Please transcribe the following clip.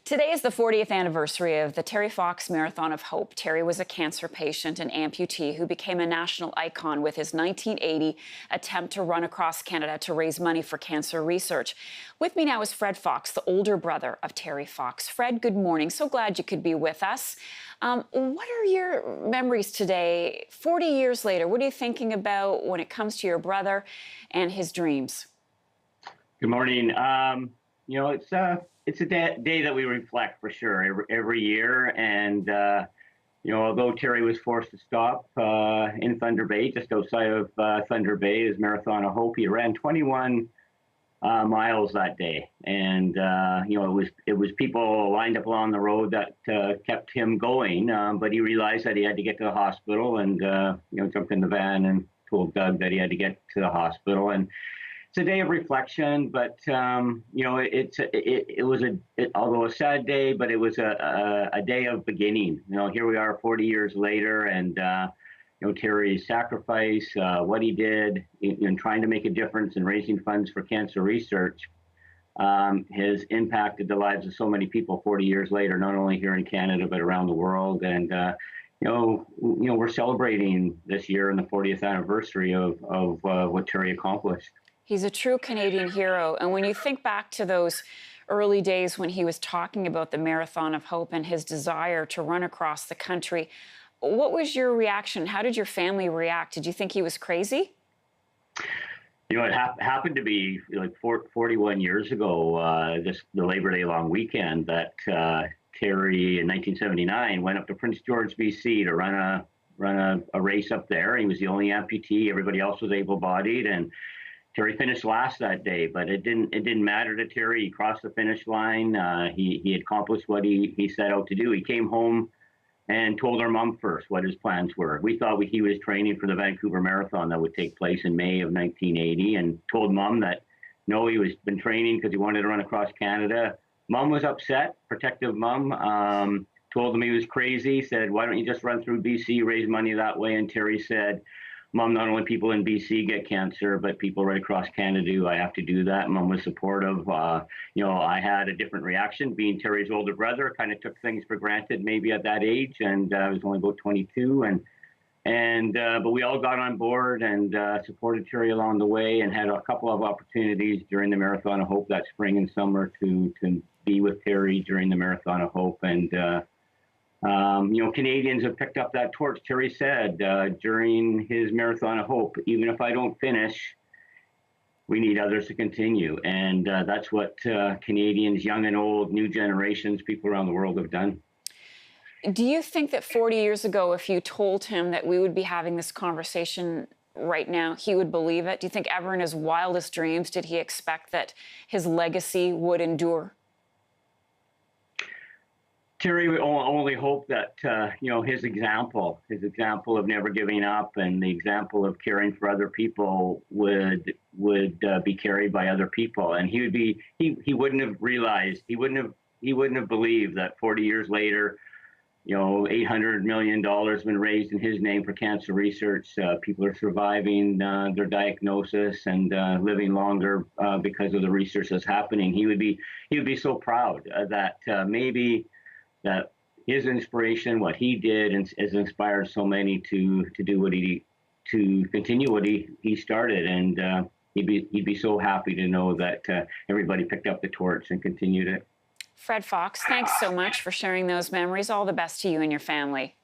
Today is the 40th anniversary of the Terry Fox Marathon of Hope. Terry was a cancer patient and amputee who became a national icon with his 1980 attempt to run across Canada to raise money for cancer research. With me now is Fred Fox, the older brother of Terry Fox. Fred, good morning. So glad you could be with us. What are your memories today, 40 years later? What are you thinking about when it comes to your brother and his dreams? Good morning. It's a day that we reflect for sure every year. And although Terry was forced to stop in Thunder Bay, just outside of Thunder Bay, his Marathon of Hope, he ran 21 miles that day. And it was people lined up along the road that kept him going. But he realized that he had to get to the hospital, and jumped in the van and told Doug that he had to get to the hospital. And it's a day of reflection, but it was although a sad day, but it was a day of beginning. Here we are 40 years later, and Terry's sacrifice, what he did in trying to make a difference in raising funds for cancer research, has impacted the lives of so many people 40 years later, not only here in Canada but around the world. And we're celebrating this year in the 40th anniversary of what Terry accomplished. He's a true Canadian hero. And when you think back to those early days when he was talking about the Marathon of Hope and his desire to run across the country, what was your reaction? How did your family react? Did you think he was crazy? It happened to be like 41 years ago, the Labor Day long weekend, that Terry in 1979 went up to Prince George, BC to run a race up there. He was the only amputee. Everybody else was able-bodied, and Terry finished last that day, but it didn't matter to Terry. He crossed the finish line. He accomplished what he set out to do. He came home and told our mom first what his plans were. We thought he was training for the Vancouver Marathon that would take place in May of 1980, and told Mom that no, he was been training because he wanted to run across Canada. Mom was upset, protective mom. Told him he was crazy, said, why don't you just run through BC, raise money that way? And Terry said, Mom, not only people in BC get cancer, but people right across Canada do. I have to do that. Mom was supportive. I had a different reaction. Being Terry's older brother, kind of took things for granted maybe at that age, and I was only about 22. But we all got on board and supported Terry along the way, and had a couple of opportunities during the Marathon of Hope that spring and summer to be with Terry during the Marathon of Hope. And Canadians have picked up that torch. Terry said during his Marathon of Hope, even if I don't finish, we need others to continue. And that's what Canadians, young and old, new generations, people around the world have done. Do you think that 40 years ago, if you told him that we would be having this conversation right now, he would believe it? Do you think ever in his wildest dreams did he expect that his legacy would endure? Terry only hoped that his example of never giving up, and the example of caring for other people would be carried by other people. And he wouldn't have realized, he wouldn't have believed that 40 years later, $800 million been raised in his name for cancer research. People are surviving their diagnosis and living longer because of the research that's happening. He would be so proud that maybe that his inspiration, what he did, has inspired so many to continue what he started. And he'd be so happy to know that everybody picked up the torch and continued it. Fred Fox, thanks so much for sharing those memories. All the best to you and your family.